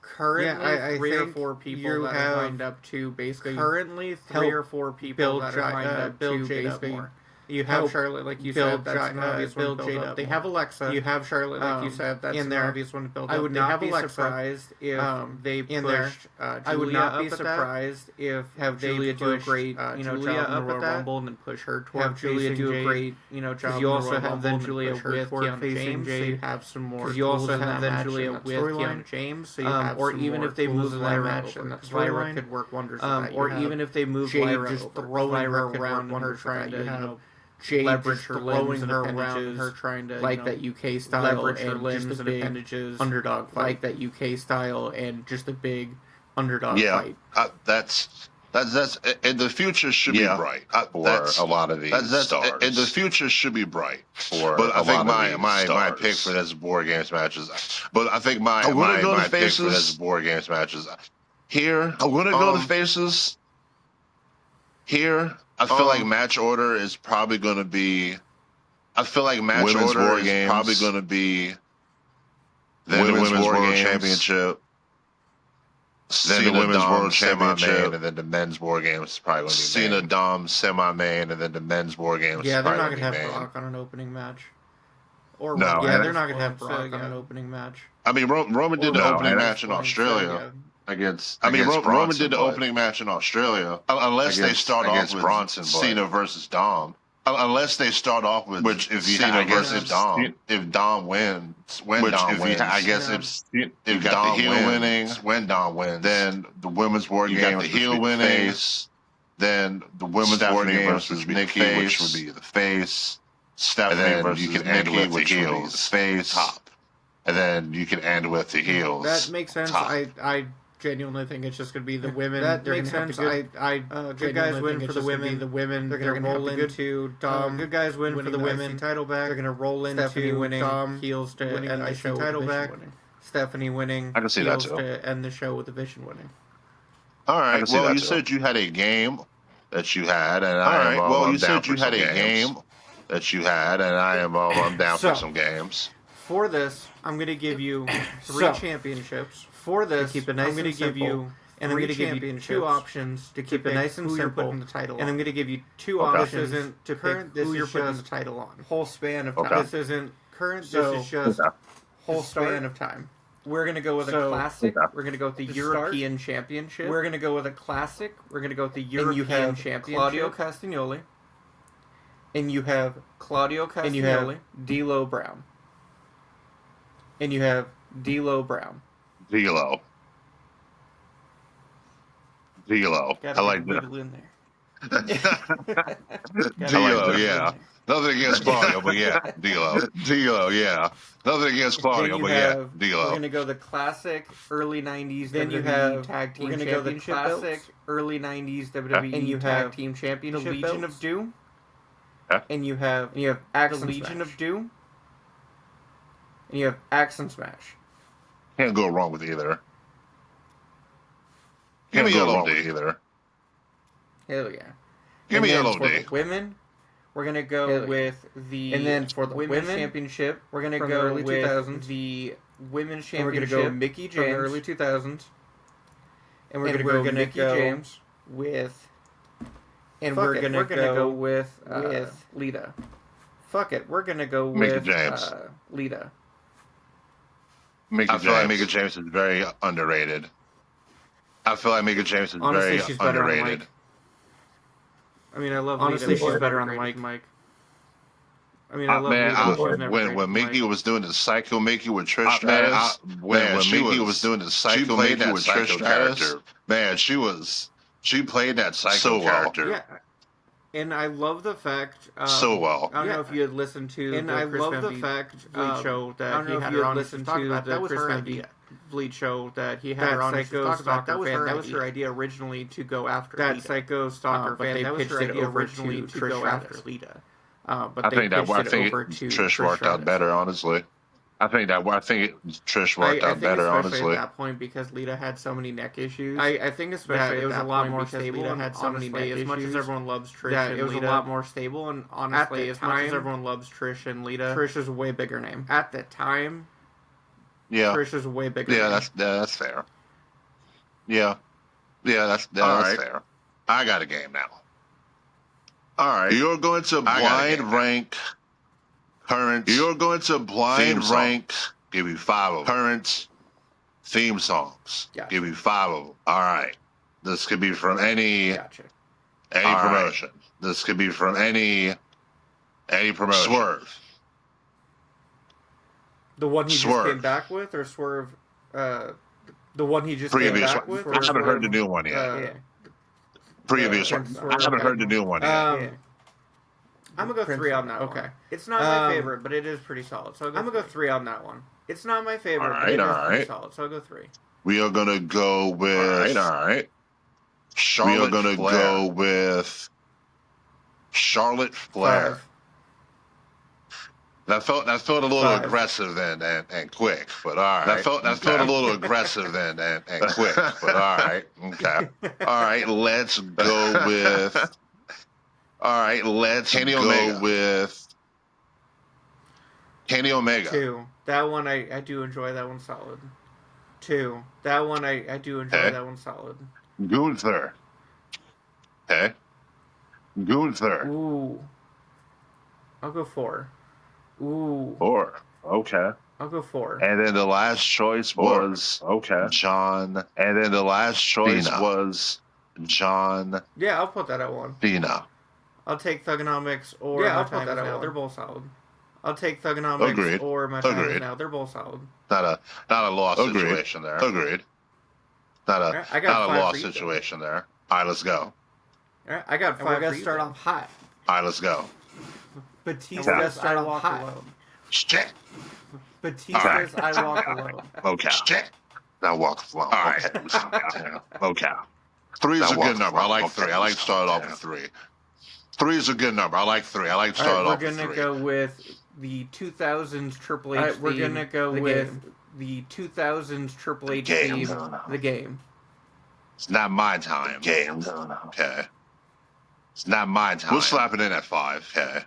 C: currently 3 or 4 people that are lined up to basically currently 3 or 4 people that are lined up to basically. You have Charlotte, like you said, that's an obvious one to build up. They have Alexa. You have Charlotte, like you said, that's an obvious one to build up. I would not be surprised if they pushed Julia. I would not be surprised if Julia do a great, job in the Royal Rumble and then push her toward have Julia do a great, job in the Royal Rumble. You also have then Julia with Kiana James, so you have some more. Because you also have then Julia with Kiana James, so you have or even if they move that match, and that Lyra could work wonders. Or even if they move Lyra, just throwing her around and her trying to, Jade leverage her limbs and appendages, her trying to like that UK style, leverage her limbs and appendages, underdog fight, like that UK style, and just a big underdog fight.
A: That's in the future should be bright for a lot of these stars. In the future should be bright for. But I think my pick for this Board Games matches. But I think my pick for this Board Games matches. Here I'm gonna go to faces. Here. I feel like match order is probably going to be. I feel like match order is probably going to be. Then the Women's World Championship. Then the Women's World Championship, and then the Men's War Games is probably going to be Cena Dom semi-main, and then the Men's War Games.
C: Yeah, they're not going to have Brock on an opening match. Or no, yeah, they're not going to have Brock on an opening match.
A: I mean, Roman did the opening match in Australia. Roman did the opening match in Australia, unless they start off with Bronson, Cena versus Dom. Unless they start off with
B: which if you
A: Cena
B: I guess
A: versus Dom. If Dom wins,
B: when Dom wins,
A: I guess if got the heel winning, when Dom wins, then the women's war games, got the heel winning, face, then the women's war games versus Nikki, which would be the face. Stephanie versus you can end with the heels, face, top, and then you can end with the heels.
C: That makes sense.
A: Top.
C: I genuinely think it's just going to be the women.
D: That makes sense. Good guys win for the women.
C: The women.
D: They're going to roll into Dom.
C: Good guys win for the women.
D: Title back.
C: They're going to roll into
D: Stephanie winning.
C: Dom heels to end the show.
D: Title back.
C: Stephanie winning.
B: I can see that too.
C: To end the show with the Vision winning.
A: All right. Well, you said you had a game that you had, and I'm down for some games.
C: For this, I'm going to give you 3 championships. For this,
D: keep it nice
C: I'm going to give you, and I'm going to give you 2 options to keep it nice and simple. You're putting the title on. And I'm going to give you 2 options to pick who you're putting the title on. Whole span of time. This isn't current. This is just whole span of time. We're going to go with a classic. We're going to go with the European Championship. We're going to go with a classic. We're going to go with the European Championship. Claudio Castagnoli. And you have Claudio Castagnoli. And you have D'Lo Brown. And you have D'Lo Brown.
A: D'Lo. I like that. D'Lo, yeah. Nothing against Claudio, but yeah, D'Lo, yeah. Nothing against Claudio, but yeah, D'Lo.
C: We're gonna go the classic early '90s. Then you have tag team. We're gonna go the classic early '90s WWE and you tag team championship. The Legion of Doom. And you have Axe the Legion of Doom. And you have Axe and Smash.
A: Can't go wrong with either. Can't go wrong with either.
C: Hell yeah.
A: Give me LOD.
C: Women, we're going to go with the... And then for the Women's Championship, we're going to go early with 2000s. The Women's Championship. We're going to go Mickie James. From the early 2000s. And we're going to go Mickie James with... And we're going to go with Lita. Fuck it. We're going to go with Lita.
A: I feel like Mickie James is very underrated. Honestly,
C: she's better underrated. I mean, I love Lita. Honestly, she's better on the mic. I mean, I love Lita.
A: When Mickie was doing the Psycho Mickie with Trish Stratus, when Mickie was doing the Psycho Mickie with Trish Stratus, man, she played that Psycho character.
C: Yeah. And I love the fact
A: so well.
C: I don't know if you had listened to Bleach show that he had her on to talk about. That was her idea. Bleach show that he had her on to talk about. That was her idea originally to go after that Psycho Stalker fan. That was her idea originally to go after Lita. But I think
A: Trish worked out better, honestly. I think Trish worked out better, honestly.
C: At that point, because Lita had so many neck issues. I think especially it was a lot more stable and had so many neck issues. As much as everyone loves Trish and Lita, it was a lot more stable. And honestly, as much as everyone loves Trish and Lita, Trish is a way bigger name. At the time, Trish is a way bigger name.
A: That's fair. Yeah, that's fair. I got a game now. All right. You're going to blind rank... You're going to blind rank. Give you 5 of them. Current theme songs. Gotcha. Give you 5 of them. All right. This could be from any promotion. Right. This could be from any promotion. Swerve.
C: The one he just came back with, or Swerve? The one he just came back with.
A: I haven't heard the new one yet. Previous one. I haven't heard the new one yet.
C: I'm going to go 3 on that one. Okay. It's not my favorite, but it is pretty solid. So I'm going to go 3 on that one. It's not my favorite, but it is pretty solid. So I'll go 3.
A: We are going to go with... All right. We are going to go with Charlotte Flair. 5. That felt a little aggressive and quick, but all right. That felt a little aggressive and quick, but all right. Okay. All right, let's go with... All right, let's go with Kenny Omega.
C: 2. That one I do enjoy. That one's solid. 2. That one I do enjoy. That one's solid.
A: Gunther. Okay. Gunther.
C: Ooh. I'll go 4. Ooh.
A: 4. Okay.
C: I'll go 4.
A: And then the last choice was John. And then the last choice was John.
C: Yeah, I'll put that at 1.
A: Cena.
D: I'll take Thugonomics or My Time Is Now. They're both solid. I'll take Thugonomics or My Time Is Now. They're both solid.
A: Not a loss situation there. Agreed. Not a loss situation there. All right, let's go.
D: All right, I got 5. We're gonna start off hot.
A: All right, let's go.
D: Batista, start off hot.
A: Shit.
D: Batista's I Walk Alone.
A: Okay. Shit. Now walk alone. All right. Okay. 3 is a good number. I like 3. I like to start off with 3. 3 is a good number. I like 3. I like to start off with 3.
D: We're gonna go with the 2000s Triple H theme. We're gonna go with the 2000s Triple H theme. The Game.
A: It's not my time. Game. Okay. It's not my time. We'll slap it in at 5. Okay.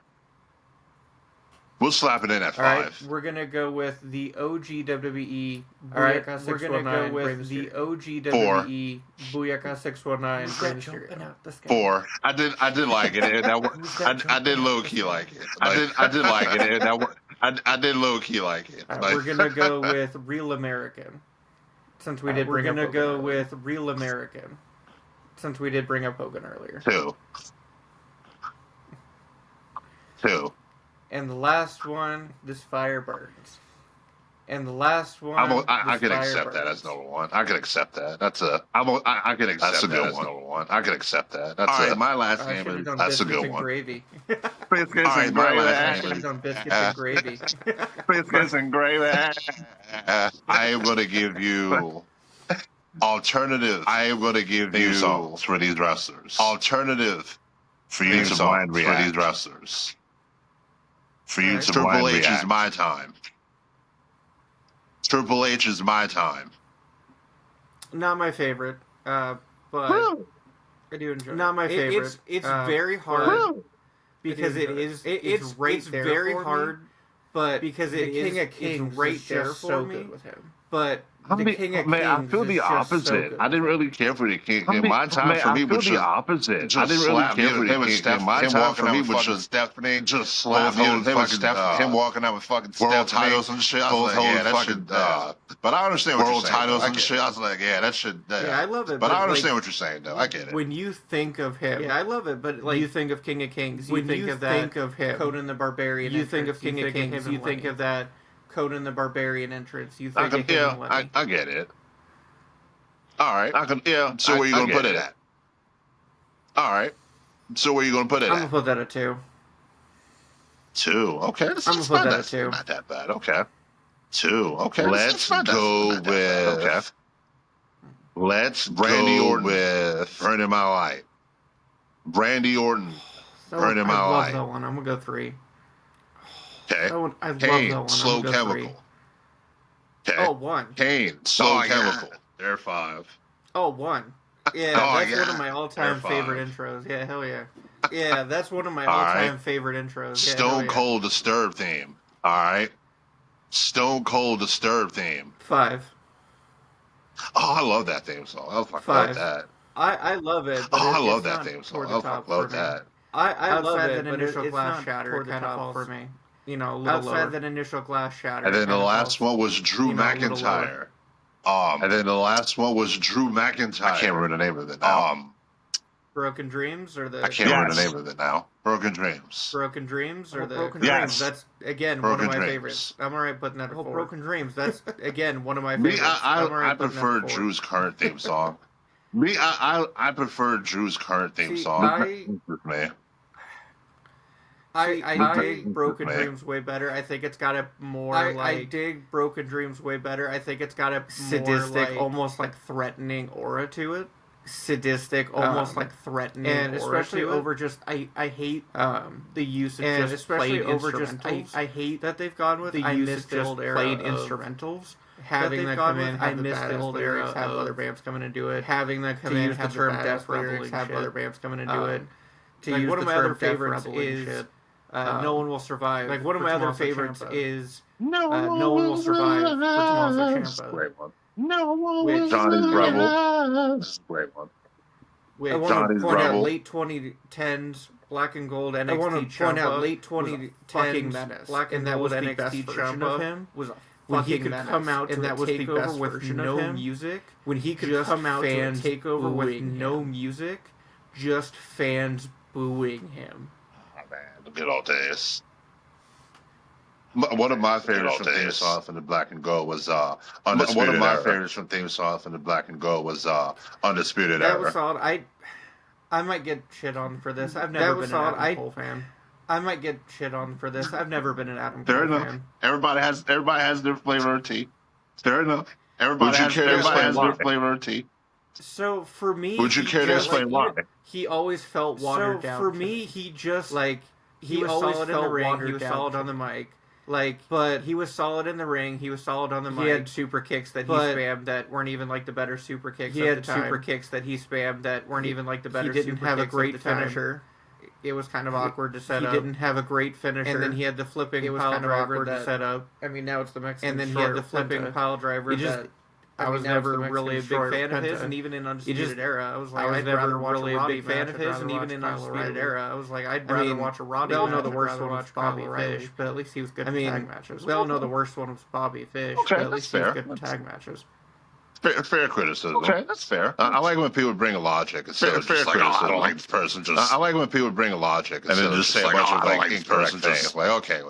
A: We'll slap it in at 5.
D: All right, we're gonna go with the OG WWE. All right, we're gonna go with the OG WWE Booyaka 619.
A: 4. I did like it. I did low key like it. I did like it. I did low key like it.
D: Right, we're gonna go with Real American. Since we did bring up Hogan. We're gonna go with Real American. Since we did bring up Hogan earlier.
A: 2.
D: And the last one, This Fire Burns. And the last one,
A: I can accept that as number 1. I can accept that. I can accept that as number 1. I can accept that. All right, my last name is. That's a good one.
D: Gravy.
A: Biscuits and gravy.
D: On biscuits and gravy.
A: Biscuits and gravy. I am going to give you alternative. I am going to give you songs for these wrestlers. Alternative for you to blind react for these wrestlers. For you to Triple H is my time. Triple H is my time.
D: Not my favorite, but I do enjoy it. Not my favorite. It's very hard because it's right there. It's very hard, but because it is King of Kings right there for me. With him. But the King of Kings
A: I feel the opposite. I didn't really care for the King. My time for me was the opposite. I didn't really care for the King. My time for me was just Stephanie, just slap him with Stephanie. Him walking out with fucking world titles and shit. I was like, yeah, that shit. But I understand what you're saying. World titles and shit. I was like, yeah, that shit.
D: Yeah, I love it.
A: But I understand what you're saying, though. I get it.
D: When you think of him, yeah, I love it. But like, you think of King of Kings, you think of that. Think of him, Conan the Barbarian. You think of King of Kings, you think of that. Conan the Barbarian entrance. You think of him?
A: Yeah, I get it. All right, So where you gonna put it at? All right. So where you gonna put it at?
D: I'm gonna put that at 2.
A: 2. Okay.
D: I'm gonna put that at 2.
A: Not that bad. Okay. 2. Okay. Let's go with. Okay. Let's Randy Orton with Burning My Light. Randy Orton. Burning My Light.
D: I love that one. I'm gonna go 3.
A: Okay.
D: I love that one.
A: Slow Chemical.
D: Okay. 1.
A: Kane, Slow Chemical. They're 5.
D: 1. Yeah, that's one of my all-time favorite intros. Yeah, hell yeah. Yeah, that's one of my all-time favorite intros. Yeah,
A: Stone Cold Disturbed theme. All right. Stone Cold Disturbed theme.
D: 5.
A: Oh, I love that theme song. I fucking love that.
D: I love it. But
A: I love that theme song. I love that.
D: I love it, but initial glass shatter kind of falls for me. You know, a little outside lower. That initial glass shatter.
A: And then the last one was Drew McIntyre. And then the last one was Drew McIntyre. I can't remember the name of it now.
D: Broken Dreams or the...
A: I can't remember the name of it now. Broken Dreams.
D: Broken Dreams or the... Broken Dreams. That's, again,
A: Broken
D: one of my
A: Dreams.
D: Favorites. I'm alright putting that at 4. Broken Dreams. That's, again, one of my favorites.
A: I prefer Drew's current theme song. I prefer Drew's current theme song.
D: I dig Broken Dreams way better. I think it's got a more I dig Broken Dreams way better. I think it's got a sadistic, more almost like threatening aura to it. Sadistic, almost like threatening, and especially over just I hate the use of just especially over just I hate that they've gone with the use of just played instrumentals. Having them come in, I miss the old lyrics, have other bands come in and do it. Having them come in, have the term death lyrics, have other bands come in and do it. To use one of my other favorites is. No One Will Survive. Like one of my other favorites is No One Will Survive for Tommaso Ciampa.
A: Great one. No one will Johnny's Rebel. This is a great one.
D: I want to point out late 2010s Black and Gold NXT. I want to point out late 2010s Black and Gold NXT version of him was a when he could come out and that was the best version of him. Music. When he could come out to a takeover with no music, just fans
C: booing him.
A: Oh, man, the good old days. One of my favorites from Theme Song from the Black and Gold was Undisputed Era. One of my favorites from Theme Song from the Black and Gold was Undisputed Era.
C: That was solid. I might get shit on for this. I've never been an Adam Cole fan. I might get shit on for this. I've never been an Adam Cole fan.
A: Everybody has their flavor of tea. Fair enough. Everybody has their flavor of tea.
C: So for me,
A: would you care to explain why?
C: He always felt watered down. So for me, he just he was solid in the ring. He was solid on the mic. But he was solid in the ring. He was solid on the mic. He had super kicks that he spammed that weren't even the better super kicks. He had super kicks that he spammed that weren't even the better. He didn't have a great finisher. It was kind of awkward to set up. He didn't have a great finisher. And then he had the flipping pile driver to set up. I mean, now it's the Mexican. And then he had the flipping pile driver. I was never really a big fan of his, and even in Undisputed Era, I was like, I'd rather watch a Roddy fan of his, and even in Undisputed Era, I was like, I'd rather watch a Roddy. We all know the worst one was Bobby Fish, but at least he was good in tag matches. We all know the worst one was Bobby Fish, but at least he was good in tag matches.
A: Fair criticism. Okay, that's fair. I like when people bring a logic instead of just I don't like this person. I like when people bring a logic and then just say a bunch of incorrect things. Okay,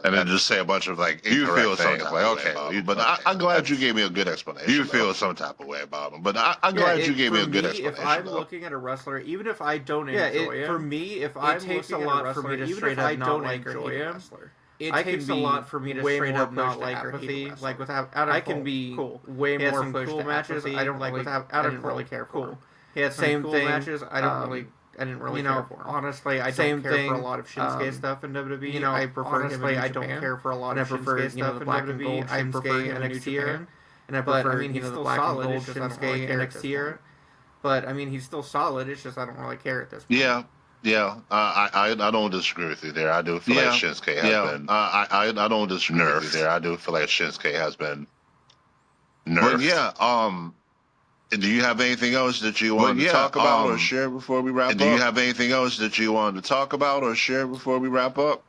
A: and then just say a bunch of you feel something. But I'm glad you gave me a good explanation. You feel some type of way about him, but I'm glad you gave me a good explanation.
C: If I'm looking at a wrestler, even if I don't enjoy him, for me, if I'm looking at a wrestler, even if I don't enjoy him. It takes a lot for me to straight up not like apathy. Without Adam I can be cool. Way more pushed cool matches. I don't like without Adam. I didn't really care for. Cool. He had some cool matches. I didn't really care for. Honestly, I don't care for a lot of Shinsuke stuff in WWE. I prefer honestly, I don't care for a lot of Shinsuke stuff in WWE. I prefer NXT era, and I prefer he's still solid. Shinsuke NXT era, but I mean he's still solid. It's just I don't really care at this point.
A: Yeah, I don't disagree with you there. I do feel like Shinsuke has been. I don't disagree with you there. I do feel like Shinsuke has been nerfed. But do you have anything else that you want to talk about or share before we wrap up? Do you have anything else that you want to talk about or share before we wrap up?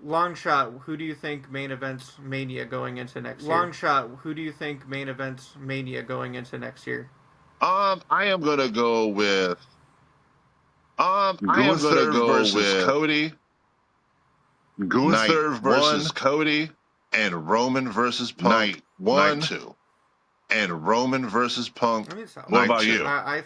C: Long shot. Who do you think main events Mania going into next year? Long shot. Who do you think main events Mania going into next year?
A: I am gonna go with. I am going to go with Cody. Gunther versus Cody. And Roman versus Punk. Night 1, Night 2. And Roman versus Punk. What about you?
C: I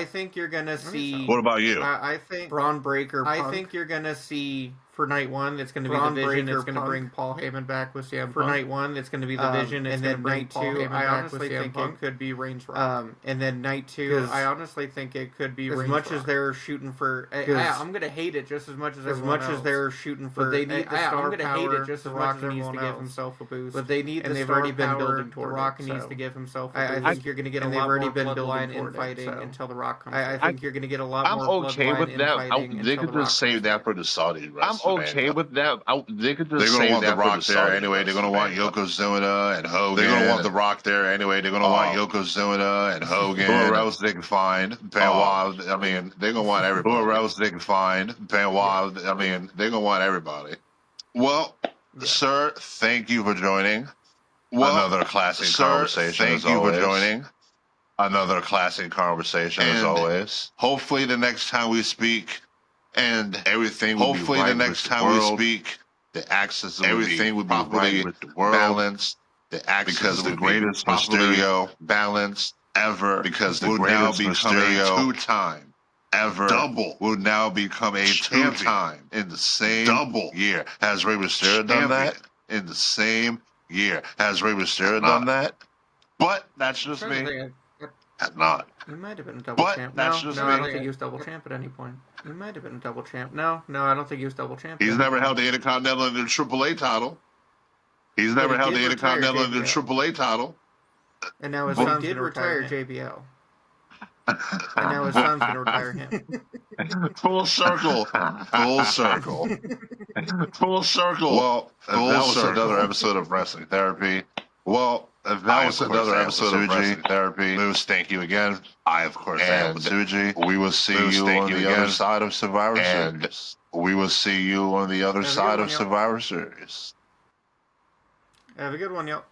C: think you're going to see...
A: What about you?
C: I think Braun Breaker Punk. I think you're going to see... For night 1, it's going to be the Vision. It's going to bring Paul Heyman back with CM Punk. For night 1, it's going to be the Vision. It's going to bring Paul Heyman back with CM Punk. It could be Reigns Rock. And then night 2, I honestly think it could be Reigns Rock. As much as they're shooting for... I'm going to hate it just as much as everyone else. As they're shooting for... But they need the star power. I'm going to hate it just as much as needs to give himself a boost. But they need the star power. Been building toward The Rock needs to give himself a boost. I think you're going to get a lot more bloodline infighting until The Rock comes back. I think you're going to get a lot more bloodline infighting.
A: They could just save that for the Saudi WrestleMania. I'm okay with that. They could just
B: they're going to want The Rock there anyway. They're going to want Yokozuna and Hogan.
A: They're going to want The Rock there anyway. They're going to want Yokozuna and Hogan.
B: Whoever else they can find.
A: Benoit. I mean, they're going to want everybody.
B: Whoever else they can find.
A: Benoit. I mean, they're going to want everybody. Well, sir, thank you for joining.
B: Another classic conversation.
A: Thank you for joining. Another classic conversation as always. Hopefully, the next time we speak. And everything will be right the next time we speak, the access everything will be right with the world, balanced. The access because the greatest Mysterio balanced ever. Because the greatest Mysterio two-time ever double will now become a two-time in the same year. Has Rey Mysterio done that? In the same year, has Rey Mysterio done that? But that's just me. Has not.
C: He might have been a double champ. No, I don't think he was double champ at any point. He might have been a double champ. No, I don't think he was double champ.
A: He's never held the Intercontinental and the AAA title. He's never held the Intercontinental and the AAA title.
C: And now his son did retire JBL. And now his son's going to retire him.
A: Full circle. Full circle. Full circle. Well, that was another episode of Wrestling Therapy. Well, if that was another episode of Wrestling Therapy, Moose, thank you again.
B: I, of course, am Suji.
A: We will see you on the other side of Survivor Series. We will see you on the other side of Survivor Series.
C: Have a good one, y'all.